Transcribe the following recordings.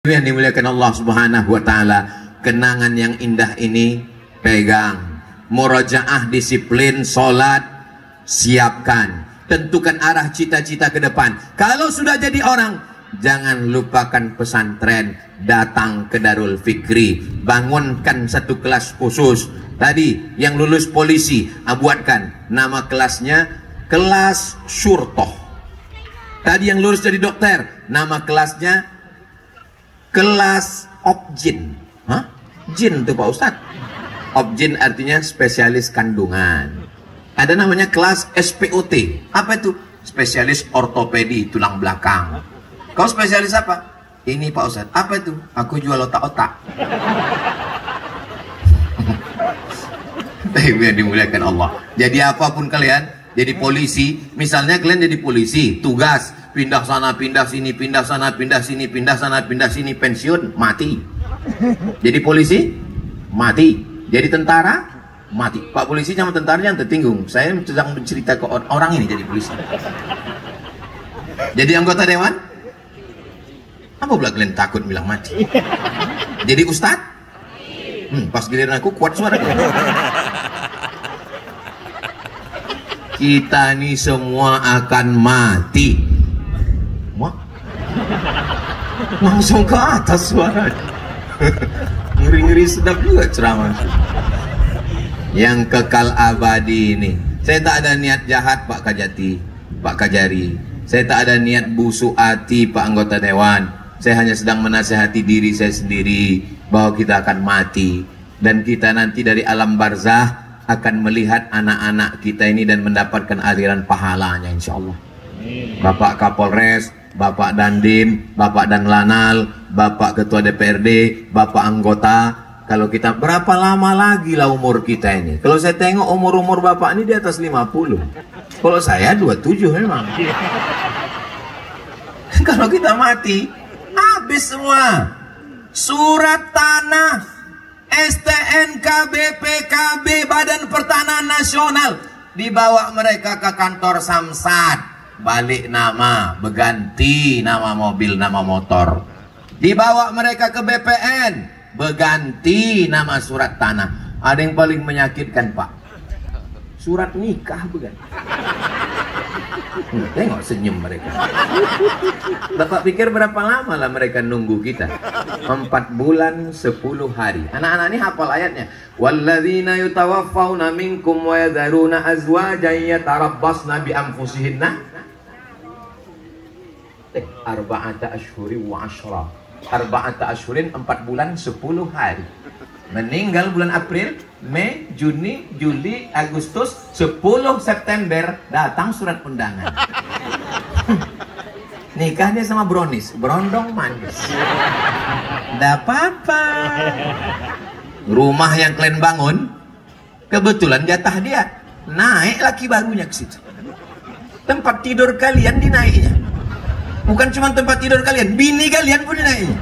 Yang dimuliakan Allah Subhanahu wa taala, kenangan yang indah ini pegang. Murajaah, disiplin, salat, siapkan. Tentukan arah cita-cita ke depan. Kalau sudah jadi orang, jangan lupakan pesantren, datang ke Darul Fikri, bangunkan satu kelas khusus. Tadi yang lulus polisi, buatkan nama kelasnya kelas syurtoh. Tadi yang lulus jadi dokter, nama kelasnya kelas objin. Hah? Jin tuh Pak Ustadz. Objin artinya spesialis kandungan. Ada namanya kelas SPOT. Apa itu? Spesialis ortopedi tulang belakang. Kau spesialis apa? Ini Pak Ustadz. Apa itu? Aku jual otak-otak. Yang dimuliakan Allah. Jadi apapun kalian, jadi polisi, misalnya kalian jadi polisi, tugas pindah sana, pindah sini, pindah sana, pindah sini, pindah sana, pindah sini, pensiun, mati. Jadi polisi, mati. Jadi tentara, mati. Pak polisi sama tentara yang tertinggung. Saya sedang bercerita ke orang ini jadi polisi. Jadi anggota dewan, apa pula kalian takut bilang mati? Jadi ustadz, pas giliran aku kuat suara. Kita ini semua akan mati. Langsung ke atas suaranya. Ngeri-ngeri sedap juga ceramah. Yang kekal abadi ini. Saya tak ada niat jahat Pak Kajati, Pak Kajari. Saya tak ada niat busuk hati Pak anggota dewan. Saya hanya sedang menasihati diri saya sendiri bahwa kita akan mati. Dan kita nanti dari alam barzah akan melihat anak-anak kita ini dan mendapatkan aliran pahalanya insya Allah. Bapak Kapolres, Bapak Dandim, Bapak Danlanal, Bapak Ketua DPRD, Bapak anggota. Kalau kita berapa lama lagi lah umur kita ini? Kalau saya tengok umur-umur Bapak ini di atas 50. Kalau saya 27 memang. Kalau kita mati, habis semua. Surat tanah, STNK, BPKB, Badan Pertanahan Nasional, dibawa mereka ke kantor Samsat. Balik nama, berganti nama mobil, nama motor. Dibawa mereka ke BPN, berganti nama surat tanah. Ada yang paling menyakitkan Pak, surat nikah berganti. Tengok senyum mereka. Bapak pikir berapa lama lah mereka nunggu kita? 4 bulan 10 hari. Anak-anak ini hafal ayatnya. Walladzina yutawaffawna minkum wa yadharuna azwajan yatarabbasna bi anfusihinna arba'ata ashhurin wa ashra. Arba'ata ashhurin 4 bulan 10 hari. Meninggal bulan April, Mei, Juni, Juli, Agustus, 10 September datang surat undangan. Nikahnya sama brownies, berondong manis. Nggak apa-apa. Rumah yang kalian bangun, kebetulan jatah dia. Naik laki barunya ke situ. Tempat tidur kalian dinaiknya. Bukan cuma tempat tidur kalian, bini kalian pun dinaiknya.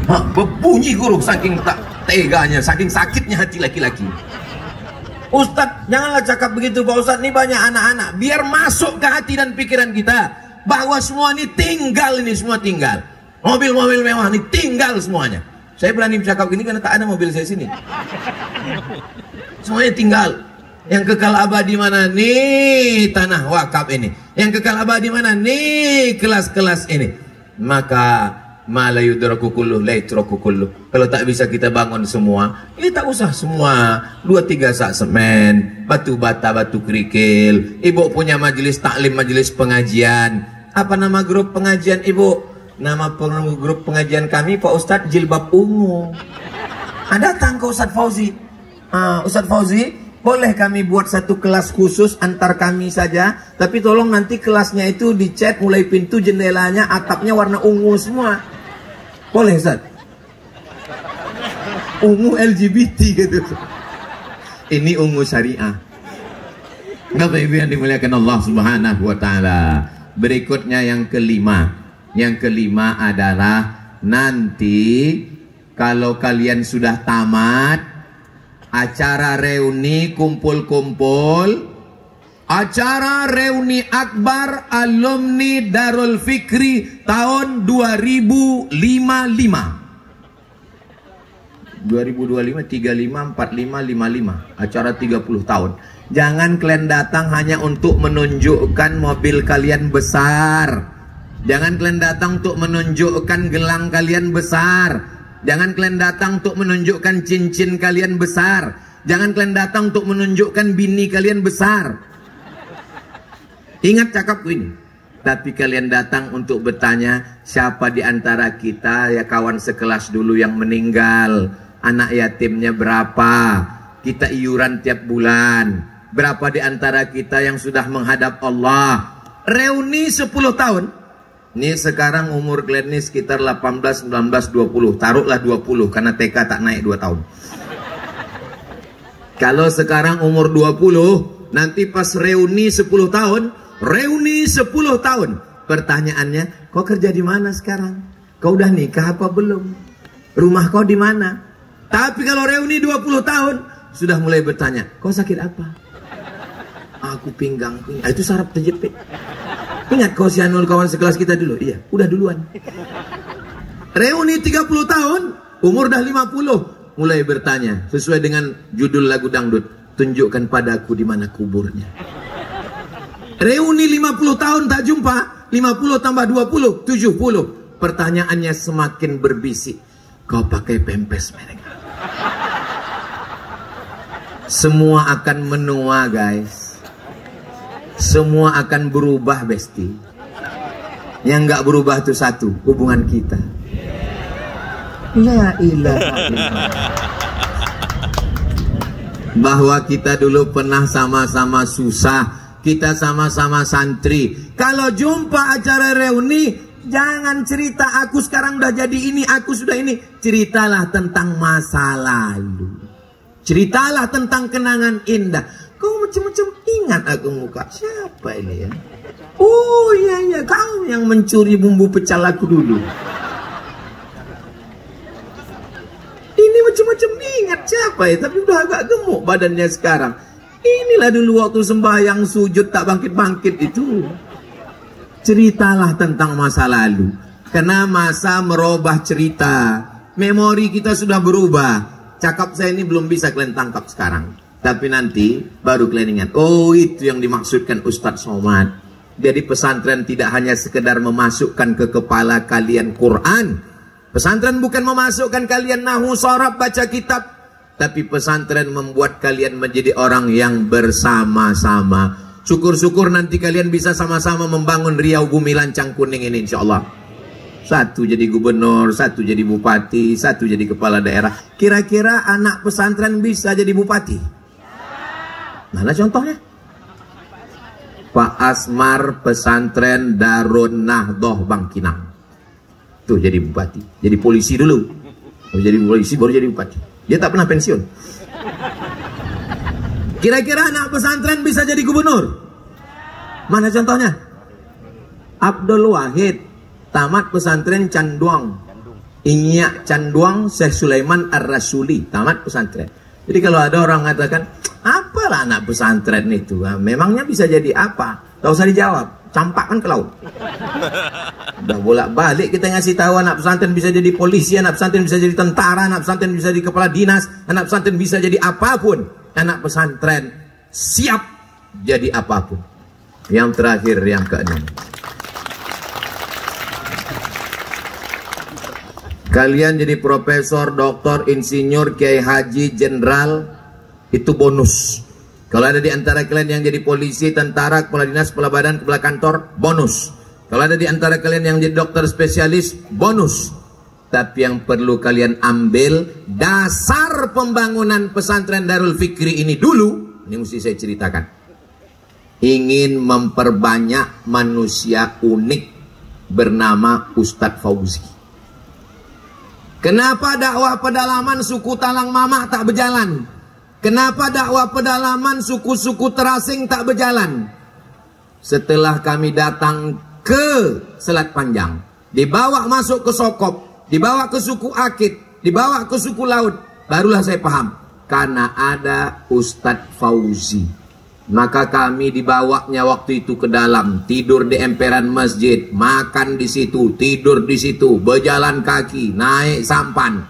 Berbunyi guru saking tak teganya, saking sakitnya hati laki-laki. Ustadz, janganlah cakap begitu Pak Ustadz, ini banyak anak-anak. Biar masuk ke hati dan pikiran kita bahwa semua ini tinggal, ini semua tinggal. Mobil-mobil mewah ini tinggal semuanya. Saya berani bercakap gini karena tak ada mobil saya sini. Semuanya tinggal. Yang kekal abadi mana? Nih tanah wakaf ini. Yang kekal abadi mana? Nih kelas-kelas ini. Maka ma la yudraku kulluh la yutraku kulluh. Kalau tak bisa kita bangun semua, ya tak usah semua. 2-3 sak semen, batu bata, batu kerikil. Ibu punya majelis taklim, majelis pengajian. Apa nama grup pengajian Ibu? Nama grup pengajian kami Pak Ustadz Jilbab Ungu. Datang ke Ustadz Fauzi. Ustadz Fauzi, boleh kami buat satu kelas khusus antar kami saja, tapi tolong nanti kelasnya itu dicat mulai pintu jendelanya, atapnya warna ungu semua. Boleh Ustaz? Ungu LGBT gitu. Ini ungu syariah. Bapak Ibu yang dimuliakan Allah Subhanahu wa taala. Berikutnya yang kelima. Yang kelima adalah nanti kalau kalian sudah tamat acara reuni kumpul-kumpul, Acara reuni akbar alumni Darul Fikri tahun 2055. 2025, 35, 45, 55. Acara 30 tahun. Jangan kalian datang hanya untuk menunjukkan mobil kalian besar. Jangan kalian datang untuk menunjukkan gelang kalian besar. Jangan kalian datang untuk menunjukkan cincin kalian besar. Jangan kalian datang untuk menunjukkan bini kalian besar. Ingat cakapku ini. Tapi kalian datang untuk bertanya, siapa di antara kita ya kawan sekelas dulu yang meninggal, anak yatimnya berapa, kita iuran tiap bulan, berapa di antara kita yang sudah menghadap Allah. Reuni 10 tahun. Ini sekarang umur kalian ini sekitar 18, 19, 20. Taruhlah 20 karena TK tak naik 2 tahun. Kalau sekarang umur 20, nanti pas reuni 10 tahun, reuni 10 tahun. Pertanyaannya, kau kerja di mana sekarang? Kau udah nikah apa belum? Rumah kau di mana? Tapi kalau reuni 20 tahun, sudah mulai bertanya, kau sakit apa? Aku pinggang. Itu saraf terjepit. Ingat kau si Anul kawan sekelas kita dulu? Iya, udah duluan. Reuni 30 tahun, umur dah 50. Mulai bertanya, sesuai dengan judul lagu dangdut, tunjukkan padaku di mana kuburnya. Reuni 50 tahun tak jumpa, 50 tambah 20, 70. Pertanyaannya semakin berbisik. Kau pakai pempes mereka. Semua akan menua guys. Semua akan berubah besti. Yang nggak berubah itu satu, hubungan kita. La ilaha illallah. Bahwa kita dulu pernah sama-sama susah. Kita sama-sama santri. Kalau jumpa acara reuni, jangan cerita aku sekarang udah jadi ini, aku sudah ini. Ceritalah tentang masa lalu. Ceritalah tentang kenangan indah. Kau macam-macam ingat aku muka. Siapa ini ya? Oh iya, kau yang mencuri bumbu pecel aku dulu. Ini macam-macam ingat siapa ya? Tapi udah agak gemuk badannya sekarang. Inilah dulu waktu sembahyang sujud tak bangkit-bangkit itu. Ceritalah tentang masa lalu. Karena masa merubah cerita. Memori kita sudah berubah. Cakap saya ini belum bisa kalian tangkap sekarang. Tapi nanti baru kalian ingat. Oh itu yang dimaksudkan Ustadz Somad. Jadi pesantren tidak hanya sekedar memasukkan ke kepala kalian Quran. Pesantren bukan memasukkan kalian nahu sorab baca kitab. Tapi pesantren membuat kalian menjadi orang yang bersama-sama. Syukur-syukur nanti kalian bisa sama-sama membangun Riau Bumi Lancang Kuning ini insya Allah. Satu jadi gubernur, satu jadi bupati, satu jadi kepala daerah. Kira-kira anak pesantren bisa jadi bupati? Mana contohnya? Pak Asmar pesantren Darun Nahdoh Bangkinang. Tuh jadi bupati. Jadi polisi dulu. Jadi polisi baru jadi bupati. Dia tak pernah pensiun. Kira-kira anak pesantren bisa jadi gubernur? Mana contohnya? Abdul Wahid tamat pesantren Canduang. Inyak Canduang Syekh Sulaiman Ar-Rasuli tamat pesantren. Jadi kalau ada orang mengatakan, apalah anak pesantren itu? Memangnya bisa jadi apa? Tak usah dijawab. Campakkan ke laut. Udah bolak-balik kita ngasih tahu anak pesantren bisa jadi polisi, anak pesantren bisa jadi tentara, anak pesantren bisa jadi kepala dinas, anak pesantren bisa jadi apapun. Anak pesantren siap jadi apapun. Yang terakhir, yang keenam. Kalian jadi profesor, doktor, insinyur, kiai haji, jenderal, itu bonus. Kalau ada di antara kalian yang jadi polisi, tentara, kepala dinas, kepala badan, kepala kantor, bonus. Kalau ada di antara kalian yang jadi dokter spesialis, bonus. Tapi yang perlu kalian ambil, dasar pembangunan pesantren Darul Fikri ini dulu, ini mesti saya ceritakan. Ingin memperbanyak manusia unik bernama Ustadz Fauzi. Kenapa dakwah pedalaman suku Talang Mamah tak berjalan? Kenapa dakwah pedalaman suku-suku terasing tak berjalan? Setelah kami datang ke Selat Panjang, dibawa masuk ke Sokop, dibawa ke suku Akit, dibawa ke suku Laut, barulah saya paham. Karena ada Ustadz Fauzi. Maka kami dibawanya waktu itu ke dalam, tidur di emperan masjid, makan di situ, tidur di situ, berjalan kaki, naik sampan.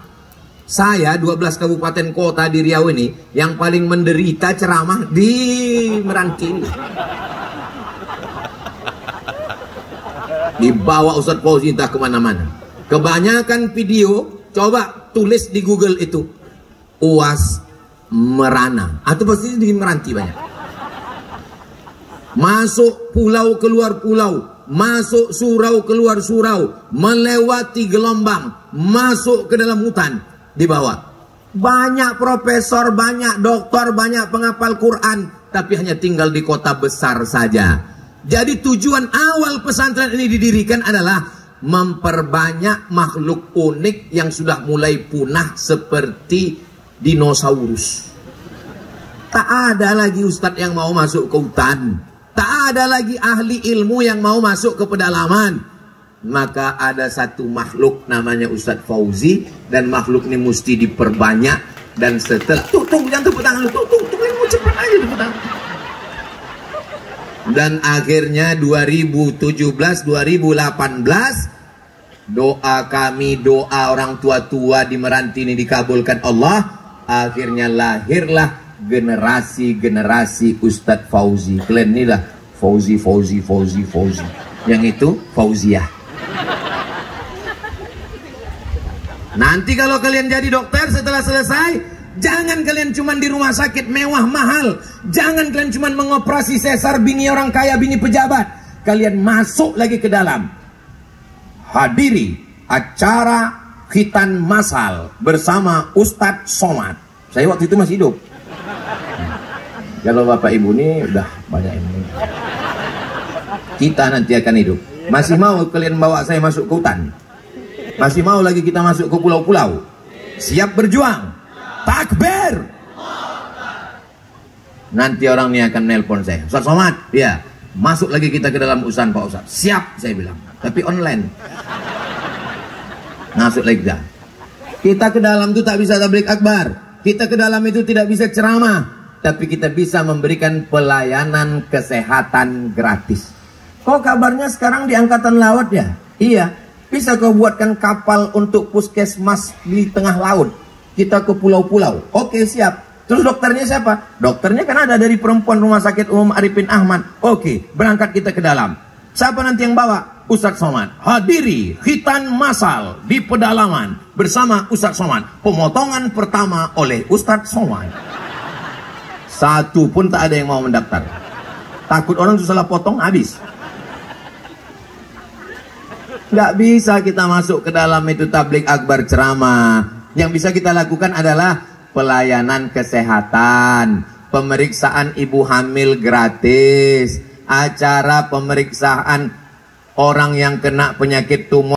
Saya 12 kabupaten kota di Riau ini yang paling menderita ceramah di Meranti ini. Dibawa Ustadz Fauzi entah kemana-mana. Kebanyakan video, coba tulis di Google itu, UAS Merana, atau pasti di Meranti banyak. Masuk pulau keluar pulau, masuk surau keluar surau, melewati gelombang, masuk ke dalam hutan, dibawa. Banyak profesor, banyak doktor, banyak penghafal Quran, tapi hanya tinggal di kota besar saja. Jadi tujuan awal pesantren ini didirikan adalah memperbanyak makhluk unik yang sudah mulai punah seperti dinosaurus. Tak ada lagi ustadz yang mau masuk ke hutan. Tak ada lagi ahli ilmu yang mau masuk ke pedalaman. Maka ada satu makhluk namanya Ustadz Fauzi. Dan makhluk ini mesti diperbanyak. Dan setelah... Tunggu, jangan tepuk tangan lu. Tunggu, cepat aja tepuk tangan. Dan akhirnya 2017-2018 doa kami, doa orang tua-tua di Meranti ini dikabulkan Allah. Akhirnya lahirlah generasi Ustadz Fauzi. Kalian ini lah Fauzi. Yang itu Fauziah. Nanti kalau kalian jadi dokter setelah selesai, jangan kalian cuma di rumah sakit mewah mahal. Jangan kalian cuma mengoperasi sesar bini orang kaya, bini pejabat. Kalian masuk lagi ke dalam. Hadiri acara khitan masal bersama Ustadz Somad. Saya waktu itu masih hidup. Kalau bapak ibu ini udah banyak ini. Kita nanti akan hidup. Masih mau kalian bawa saya masuk ke hutan? Masih mau lagi kita masuk ke pulau-pulau? Siap berjuang? Takbir! Nanti orang ini akan nelpon saya. Ustaz Somad, ya, masuk lagi kita ke dalam usaha Pak Ustaz. Siap, saya bilang. Tapi online. Masuk lagi dah. Kita ke dalam itu tak bisa tabligh akbar. Kita ke dalam itu tidak bisa ceramah. Tapi kita bisa memberikan pelayanan kesehatan gratis. Kok kabarnya sekarang di Angkatan Laut ya? Iya. Bisa kau buatkan kapal untuk puskesmas di tengah laut. Kita ke pulau-pulau. Oke, siap. Terus dokternya siapa? Dokternya kan ada dari perempuan Rumah Sakit Umum Arifin Ahmad. Oke, berangkat kita ke dalam. Siapa nanti yang bawa? Ustadz Somad. Hadiri khitan masal di pedalaman bersama Ustadz Somad. Pemotongan pertama oleh Ustadz Somad. Satu pun tak ada yang mau mendaftar. Takut orang itu salah potong, habis. Nggak bisa kita masuk ke dalam itu tabligh akbar ceramah. Yang bisa kita lakukan adalah pelayanan kesehatan, pemeriksaan ibu hamil gratis, acara pemeriksaan orang yang kena penyakit tumor